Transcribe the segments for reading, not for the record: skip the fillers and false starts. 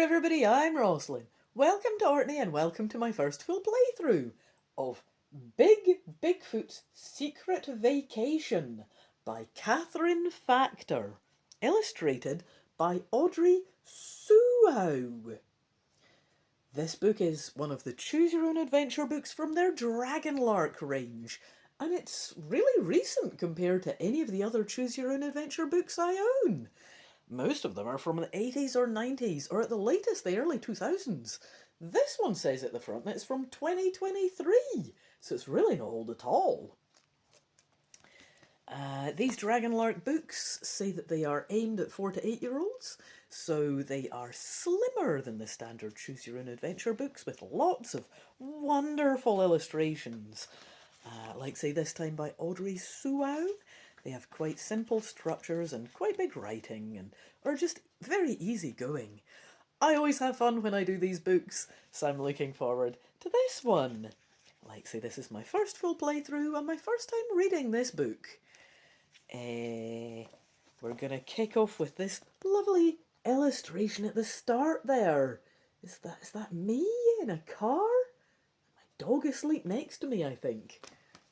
there everybody, I'm Rosslyn. Welcome to Orkney and welcome to my first full playthrough of Bigfoot's Secret Vacation by Katherine Factor, illustrated by Audrey Suau. This book is one of the Choose Your Own Adventure books from their Dragonlark range, and it's really recent compared to any of the other Choose Your Own Adventure books I own. Most of them are from the 80s or 90s, or at the latest, the early 2000s. This one says at the front that it's from 2023, so it's really not old at all. These Dragonlark books say that they are aimed at 4 to 8 year olds, so they are slimmer than the standard Choose Your Own Adventure books with lots of wonderful illustrations. Like say this time by Audrey Suau. They have quite simple structures and quite big writing and are just very easy going. I always have fun when I do these books, so I'm looking forward to this one. Like say this is my first full playthrough and my first time reading this book. We're gonna kick off with this lovely illustration at the start there. Is that me in a car? My dog asleep next to me, I think.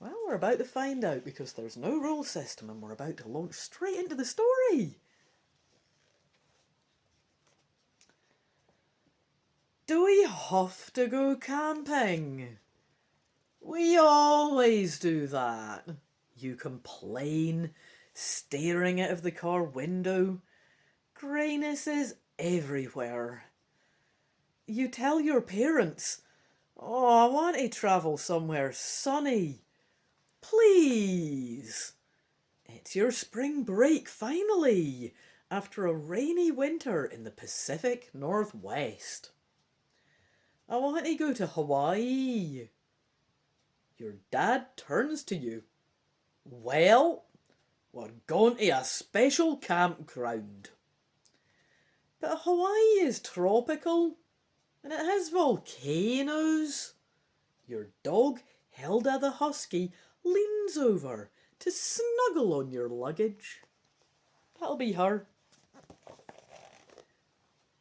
Well, we're about to find out because there's no rule system and we're about to launch straight into the story. Do we have to go camping? We always do that. You complain, staring out of the car window. Greyness is everywhere. You tell your parents, "Oh, I want to travel somewhere sunny. Please." It's your spring break, finally, after a rainy winter in the Pacific Northwest. "I want to go to Hawaii." Your dad turns to you. "Well, we're going to a special campground." But Hawaii is tropical, and it has volcanoes. Your dog, Hilda the Husky, leans over to snuggle on your luggage. That'll be her.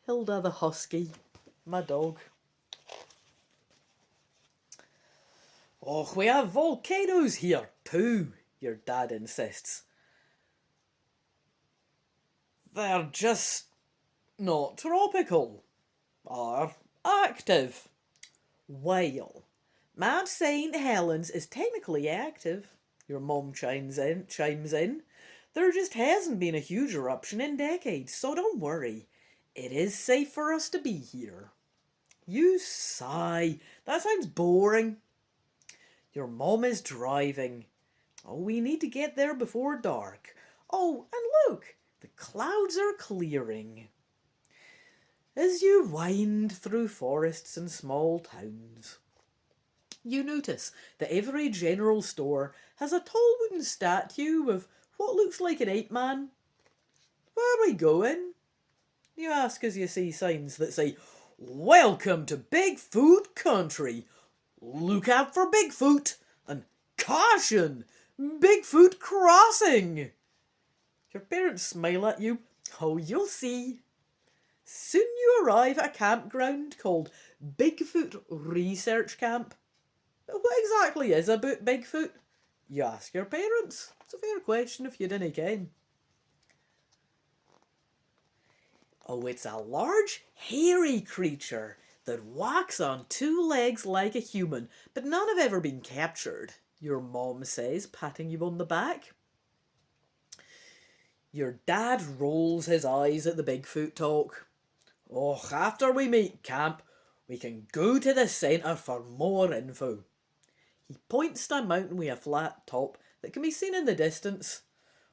Hilda the Husky, my dog. "Oh, we have volcanoes here too," your dad insists. "They're just not tropical, or active." "Well, Mount St. Helens is technically active," your mum chimes in. "There just hasn't been a huge eruption in decades, so don't worry. It is safe for us to be here." You sigh. That sounds boring. Your mum is driving. "Oh, we need to get there before dark. Oh, and look, the clouds are clearing." As you wind through forests and small towns, you notice that every general store has a tall wooden statue of what looks like an ape man. "Where are we going?" you ask as you see signs that say, "Welcome to Bigfoot Country. Look out for Bigfoot," and "Caution! Bigfoot Crossing!" Your parents smile at you. "Oh, you'll see." Soon you arrive at a campground called Bigfoot Research Camp. But what exactly is a Bigfoot? You ask your parents. It's a fair question if you didn't ken. Oh, it's a large, hairy creature that walks on two legs like a human, but none have ever been captured, your mom says, patting you on the back. Your dad rolls his eyes at the Bigfoot talk. "Oh, after we meet camp, we can go to the centre for more info." He points to a mountain with a flat top that can be seen in the distance.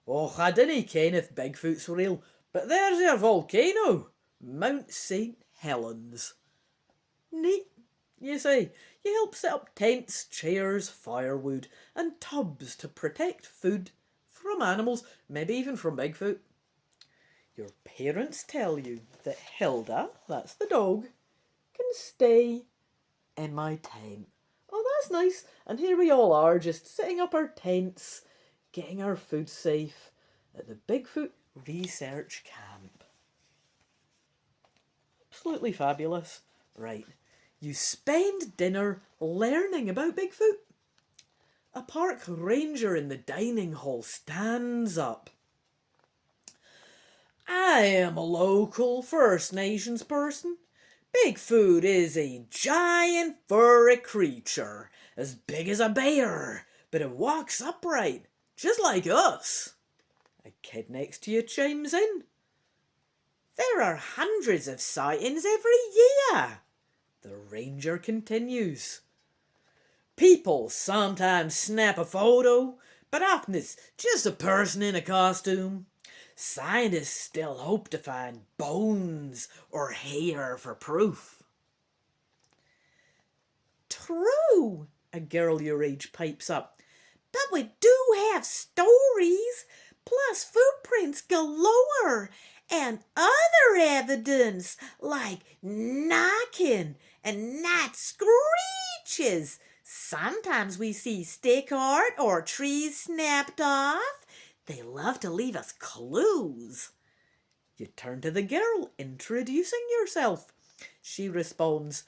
"Oh, I dinna ken if Bigfoot's real, but there's your volcano, Mount St. Helens." "Neat," you say. You help set up tents, chairs, firewood, and tubs to protect food from animals, maybe even from Bigfoot. Your parents tell you that Hilda, that's the dog, can stay in my tent. Oh, that's nice. And here we all are, just setting up our tents, getting our food safe at the Bigfoot Research Camp. Absolutely fabulous. Right. You spend dinner learning about Bigfoot. A park ranger in the dining hall stands up. I am a local First Nations person. Bigfoot is a giant furry creature, as big as a bear, but it walks upright, just like us. A kid next to you chimes in. There are hundreds of sightings every year. The ranger continues. People sometimes snap a photo, but often it's just a person in a costume. Scientists still hope to find bones or hair for proof. True, a girl your age pipes up. But we do have stories, plus footprints galore, and other evidence like knocking and night screeches. Sometimes we see stick art or trees snapped off. They love to leave us clues. You turn to the girl, introducing yourself. She responds,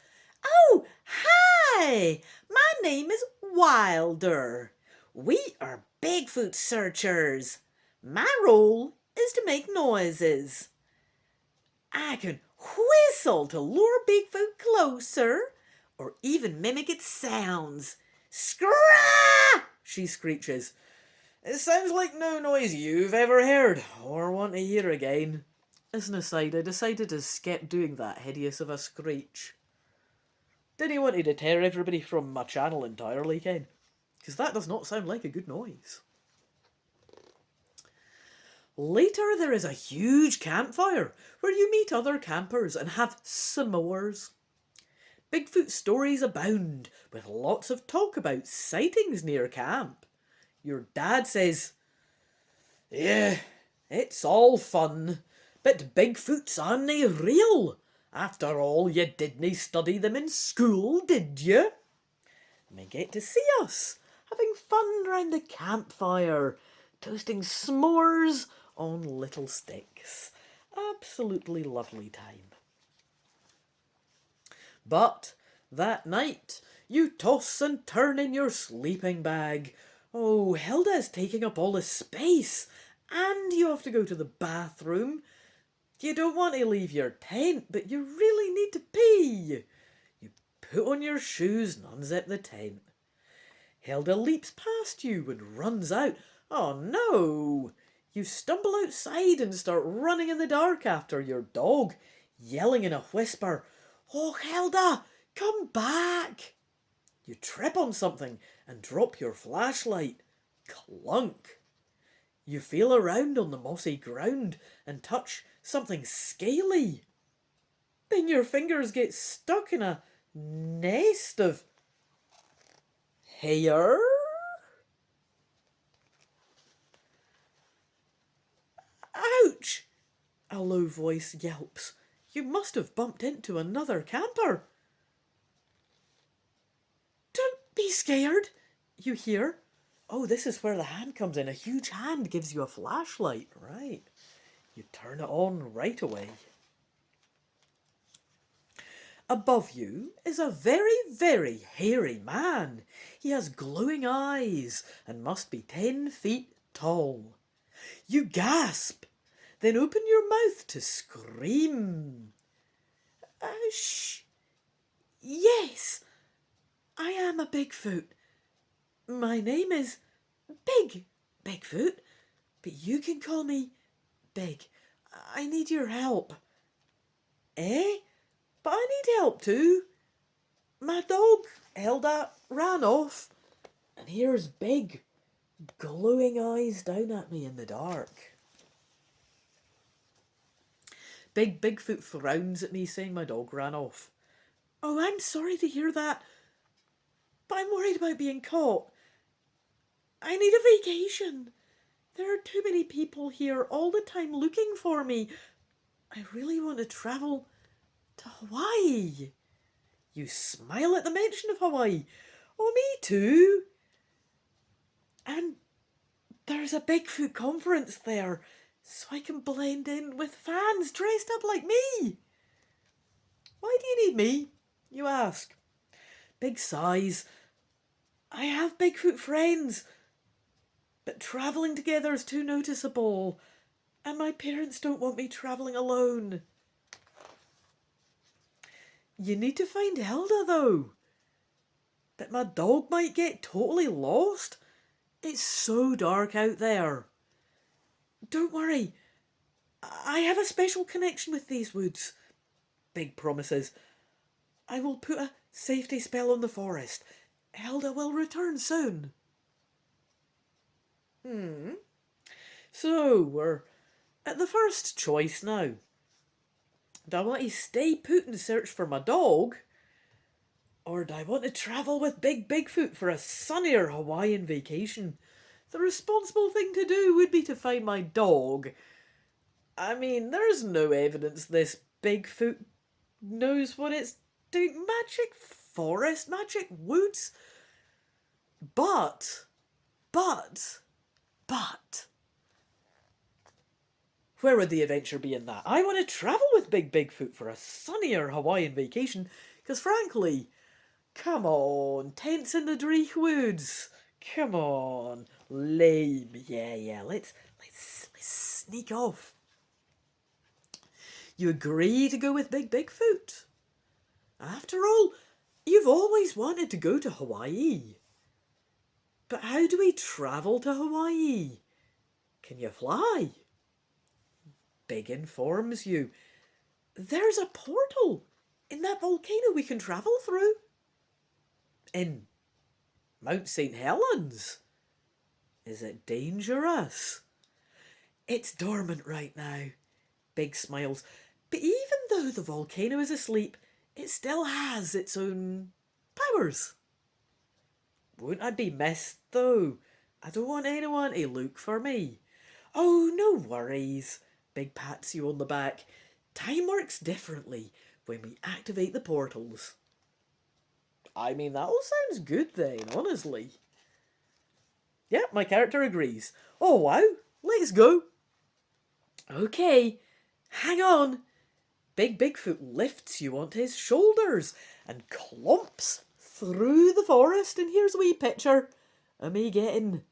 Oh, hi! My name is Wilder. We are Bigfoot searchers. My role is to make noises. I can whistle to lure Bigfoot closer, or even mimic its sounds. Scrah! She screeches. It sounds like no noise you've ever heard, or want to hear again. As an aside, I decided to skip doing that hideous of a screech. Didn't want to deter everybody from my channel entirely, Ken, because that does not sound like a good noise. Later, there is a huge campfire where you meet other campers and have s'mores. Bigfoot stories abound, with lots of talk about sightings near camp. Your dad says, Yeah, it's all fun, but Bigfoot's only real. After all, you didn't study them in school, did you? And they get to see us, having fun round the campfire, toasting s'mores on little sticks. Absolutely lovely time. But that night, you toss and turn in your sleeping bag. Oh, Hilda's taking up all the space, and you have to go to the bathroom. You don't want to leave your tent, but you really need to pee. You put on your shoes and unzip the tent. Hilda leaps past you and runs out. Oh no! You stumble outside and start running in the dark after your dog, yelling in a whisper, Oh, Hilda, come back! You trip on something and drop your flashlight. Clunk! You feel around on the mossy ground and touch something scaly. Then your fingers get stuck in a nest of hair. Ouch! A low voice yelps. You must have bumped into another camper. Don't be scared, you hear. Oh, this is where the hand comes in. A huge hand gives you a flashlight. Right. You turn it on right away. Above you is a very, very hairy man. He has glowing eyes and must be 10 feet tall. You gasp, then open your mouth to scream. Shh. Yes, I am a Bigfoot. My name is Bigfoot, but you can call me Big. I need your help. Eh? But I need help too. My dog, Hilda, ran off, and here's Big, glowing eyes down at me in the dark. Bigfoot frowns at me, saying my dog ran off. Oh, I'm sorry to hear that, but I'm worried about being caught. I need a vacation. There are too many people here all the time looking for me. I really want to travel to Hawaii. You smile at the mention of Hawaii. Oh, me too. And there's a Bigfoot conference there, so I can blend in with fans dressed up like me. need me, you ask. Big sighs. I have Bigfoot friends, but travelling together is too noticeable, and my parents don't want me travelling alone. You need to find Hilda, though. But my dog might get totally lost. It's so dark out there. Don't worry. I have a special connection with these woods. Big promises. I will put a safety spell on the forest. Hilda will return soon. So, we're at the first choice now. Do I want to stay put and search for my dog? Or do I want to travel with Big Bigfoot for a sunnier Hawaiian vacation? The responsible thing to do would be to find my dog. I mean, there's no evidence this Bigfoot knows what it's doing. Magic forest, magic woods. But, where would the adventure be in that? I want to travel with Big Bigfoot for a sunnier Hawaiian vacation, because frankly, come on, tents in the Dreich Woods. Come on, lame. Yeah, let's sneak off. You agree to go with Big Bigfoot? After all, you've always wanted to go to Hawaii. But how do we travel to Hawaii? Can you fly? Big informs you. There's a portal in that volcano we can travel through. In Mount St. Helens. Is it dangerous? It's dormant right now. Big smiles. But even though the volcano is asleep, it still has its own powers. Won't I be missed, though? I don't want anyone to look for me. Oh, no worries. Big pats you on the back. Time works differently when we activate the portals. I mean, that all sounds good then, honestly. Yep, my character agrees. Oh, wow. Let's go. Okay, hang on. Big Bigfoot lifts you onto his shoulders and clomps through the forest. And here's a wee picture of me getting...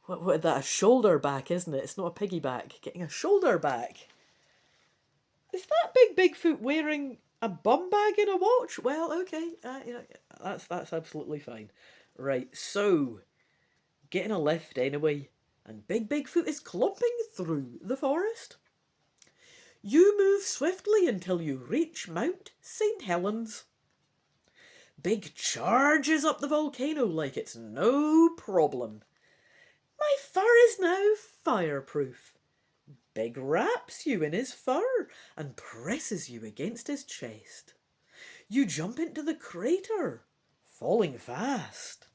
What that? A shoulder back, isn't it? It's not a piggyback. Getting a shoulder back. Is that Big Bigfoot wearing a bum bag and a watch? Well, okay. That's absolutely fine. Right, so... Getting a lift anyway. And Big Bigfoot is clomping through the forest. You move swiftly until you reach Mount St. Helens. Big charges up the volcano like it's no problem. My fur is now fireproof. Big wraps you in his fur and presses you against his chest. You jump into the crater, falling fast.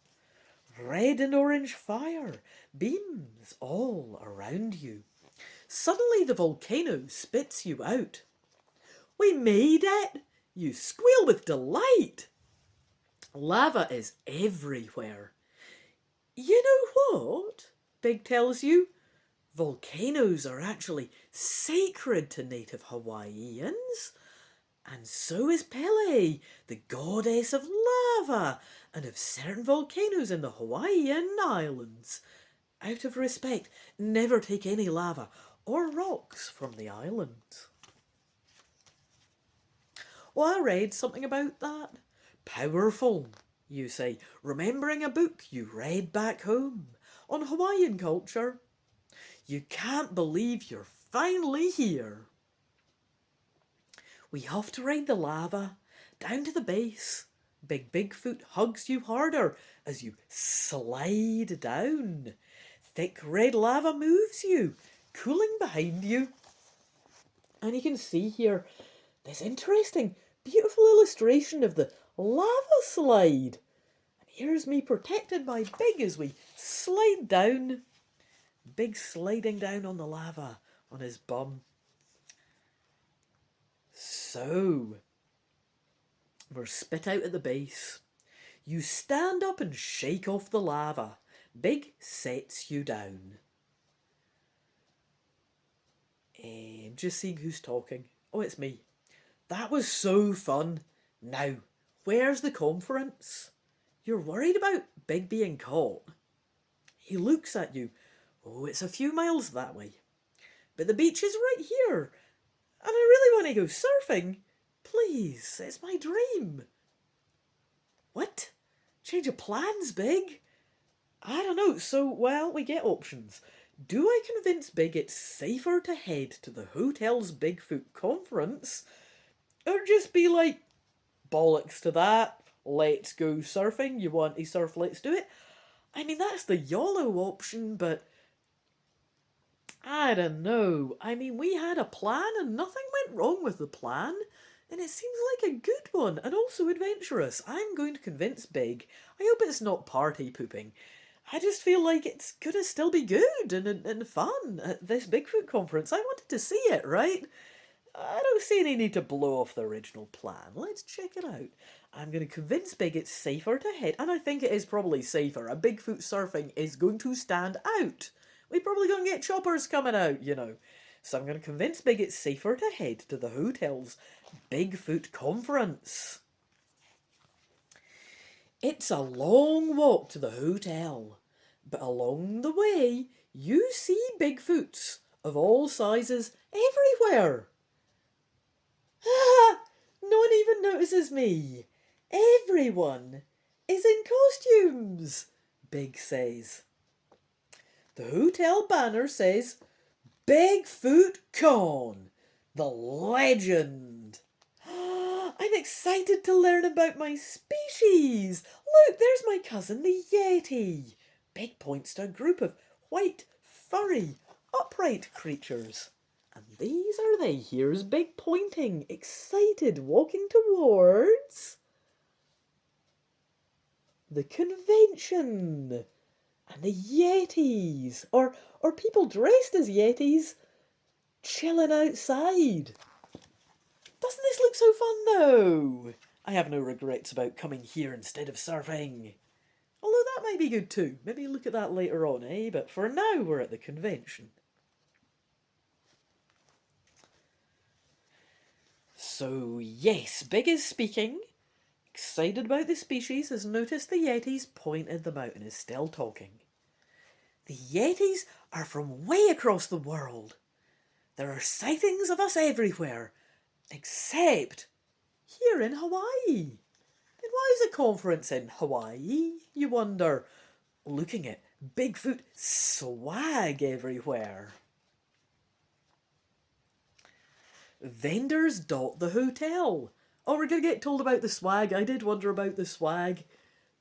Red and orange fire beams all around you. Suddenly the volcano spits you out. We made it! You squeal with delight. Lava is everywhere. You know what? Big tells you. Volcanoes are actually sacred to native Hawaiians. And so is Pele, the goddess of lava, and of certain volcanoes in the Hawaiian Islands. Out of respect, never take any lava or rocks from the islands. Well, I read something about that. Powerful, you say, remembering a book you read back home on Hawaiian culture. You can't believe you're finally here. We have to ride the lava down to the base. Big Bigfoot hugs you harder as you slide down. Thick red lava moves you, cooling behind you. And you can see here this interesting, beautiful illustration of the lava slide. And here's me protected by Big as we slide down. Big sliding down on the lava on his bum. So, we're spit out at the base. You stand up and shake off the lava. Big sets you down. Just seeing who's talking. Oh, it's me. That was so fun. Now, where's the conference? You're worried about Big being caught. He looks at you. Oh, it's a few miles that way. But the beach is right here. And I really want to go surfing. Please, it's my dream. What? Change of plans, Big? I don't know. So, well, we get options. Do I convince Big it's safer to head to the hotel's Bigfoot conference? Or just be like, bollocks to that, let's go surfing, you want to surf, let's do it? I mean, that's the YOLO option, but I don't know. I mean, we had a plan and nothing went wrong with the plan, and it seems like a good one and also adventurous. I'm going to convince Big. I hope it's not party pooping. I just feel like it's gonna still be good and fun at this Bigfoot conference. I wanted to see it, right? I don't see any need to blow off the original plan. Let's check it out. I'm going to convince Big it's safer to head, and I think it is probably safer. A Bigfoot surfing is going to stand out. We're probably going to get choppers coming out, you know. So I'm going to convince Big it's safer to head to the hotel's Bigfoot conference. It's a long walk to the hotel, but along the way, you see Bigfoots of all sizes everywhere. Ah! No one even notices me. Everyone is in costumes, Big says. The hotel banner says, Bigfoot Con, the legend. I'm excited to learn about my species. Look, there's my cousin, the Yeti. Big points to a group of white, furry, upright creatures. And these are they. Here's Big pointing, excited, walking towards the convention. And the Yetis, or people dressed as Yetis, chilling outside. Doesn't this look so fun, though? I have no regrets about coming here instead of surfing. Although that might be good too. Maybe look at that later on, eh? But for now, we're at the convention. So, yes, Big is speaking. Excited about the species, has noticed the Yetis, pointed them out, and is still talking. The Yetis are from way across the world. There are sightings of us everywhere, except here in Hawaii. Then why is a conference in Hawaii, you wonder? Looking at Bigfoot swag everywhere. Vendors dot the hotel. Oh, we're going to get told about the swag. I did wonder about the swag.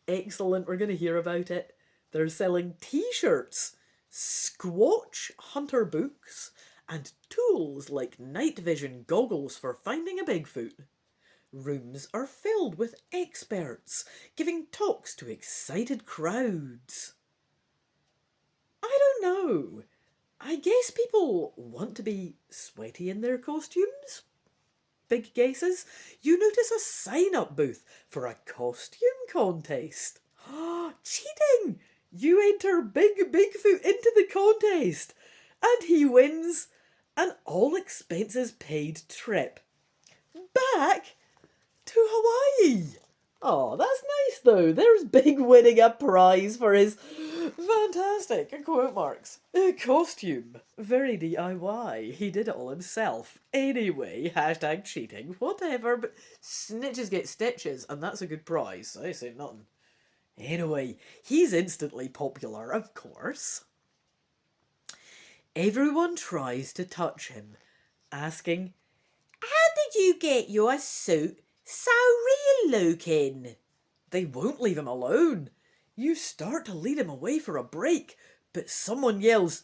Excellent, we're going to hear about it. They're selling t-shirts, Squatch hunter books, and tools like night vision goggles for finding a Bigfoot. Rooms are filled with experts giving talks to excited crowds. I don't know. I guess people want to be sweaty in their costumes. Big guesses. You notice a sign-up booth for a costume contest. Cheating! You enter Big Bigfoot into the contest, and he wins an all-expenses-paid trip back to Hawaii. Oh, that's nice though. There's Big winning a prize for his fantastic, quote marks, costume. Very DIY. He did it all himself. Anyway, hashtag cheating, whatever, but snitches get stitches, and that's a good prize. I say nothing. Anyway, he's instantly popular, of course. Everyone tries to touch him, asking, "How did you get your suit so real looking?" They won't leave him alone. You start to lead him away for a break, but someone yells,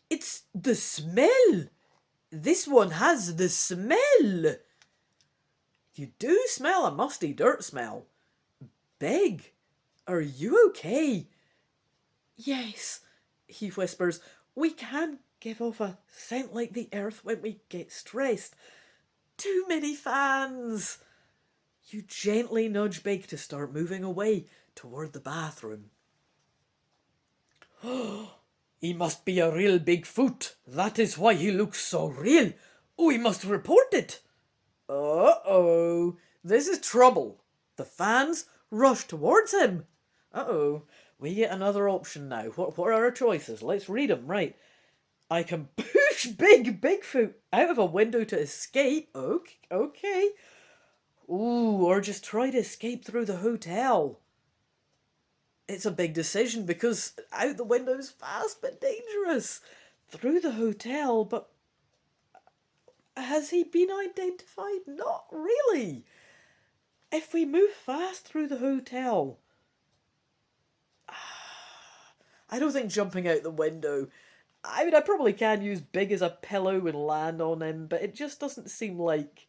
"It's the smell! This one has the smell!" You do smell a musty dirt smell. Big, are you okay? Yes, he whispers. We can give off a scent like the earth when we get stressed. Too many fans. You gently nudge Big to start moving away toward the bathroom. He must be a real Bigfoot. That is why he looks so real. We must report it. This is trouble. The fans rush towards him. Uh-oh. We get another option now. What are our choices? Let's read them. Right. I can push Big Bigfoot out of a window to escape. Okay. Ooh, or just try to escape through the hotel. It's a big decision because out the window's fast but dangerous. Through the hotel, but has he been identified? Not really. If we move fast through the hotel, I don't think jumping out the window. I mean, I probably can use Big as a pillow and land on him, but it just doesn't seem like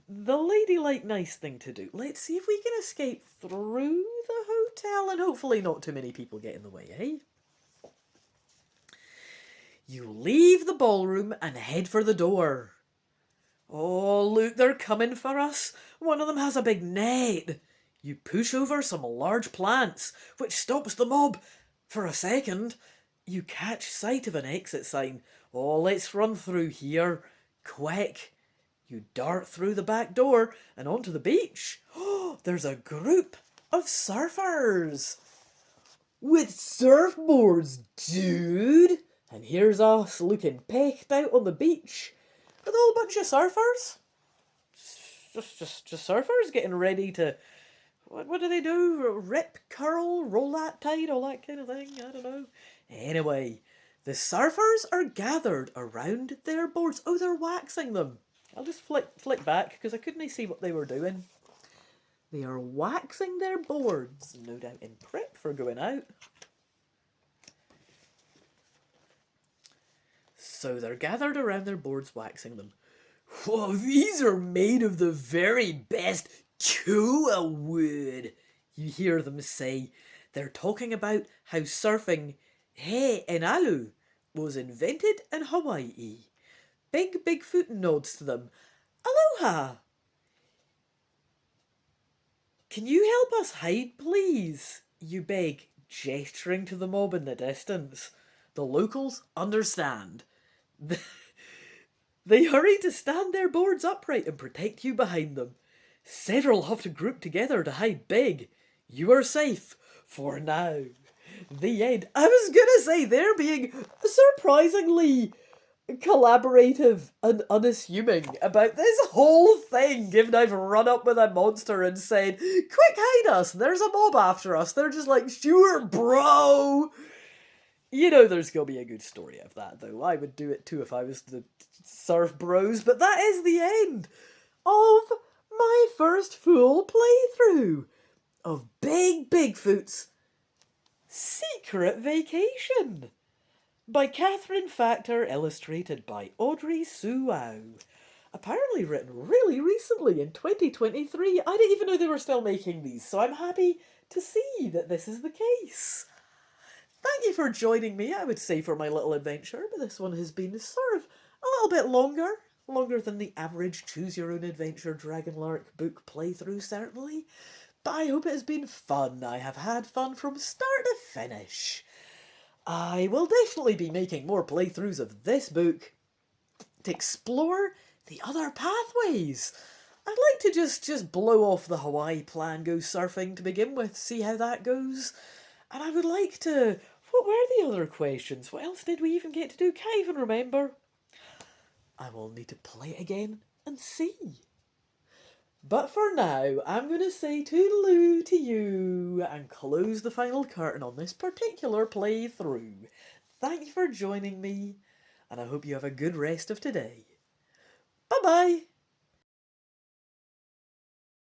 the ladylike nice thing to do. Let's see if we can escape through the hotel and hopefully not too many people get in the way, eh? You leave the ballroom and head for the door. Oh, look, they're coming for us. One of them has a big net. You push over some large plants, which stops the mob. For a second, you catch sight of an exit sign. Oh, let's run through here. Quick. You dart through the back door and onto the beach. Oh, there's a group of surfers. With surfboards, dude. And here's us looking pecked out on the beach with a whole bunch of surfers. Just surfers getting ready to... What do they do? Rip, curl, roll that tide, all that kind of thing? I don't know. Anyway, the surfers are gathered around their boards. Oh, they're waxing them. I'll just flick back because I couldn't see what they were doing. They are waxing their boards, no doubt in prep for going out. So they're gathered around their boards waxing them. Whoa, these are made of the very best Kua wood, you hear them say. They're talking about how surfing he inalu was invented in Hawaii. Big Bigfoot nods to them. Aloha! Can you help us hide, please? You beg, gesturing to the mob in the distance. The locals understand. They hurry to stand their boards upright and protect you behind them. Several have to group together to hide Big. You are safe for now. The end. I was gonna say they're being surprisingly collaborative and unassuming about this whole thing, given I've run up with a monster and said, quick, hide us, there's a mob after us. They're just like, sure, bro. You know there's gonna be a good story of that, though. I would do it too if I was the surf bros, but that is the end of my first full playthrough of Big Bigfoot's Secret Vacation by Katherine Factor, illustrated by Audrey Suau. Apparently written really recently in 2023. I didn't even know they were still making these, so I'm happy to see that this is the case. Thank you for joining me, I would say, for my little adventure, but this one has been sort of a little bit longer than the average choose-your-own-adventure Dragonlark book playthrough, certainly. But I hope it has been fun. I have had fun from start to finish. I will definitely be making more playthroughs of this book to explore the other pathways. I'd like to just blow off the Hawaii plan, go surfing to begin with, see how that goes. And I would like to... What were the other questions? What else did we even get to do? Can't even remember. I will need to play it again and see. But for now, I'm going to say toodaloo to you and close the final curtain on this particular playthrough. Thank you for joining me, and I hope you have a good rest of today. Bye-bye!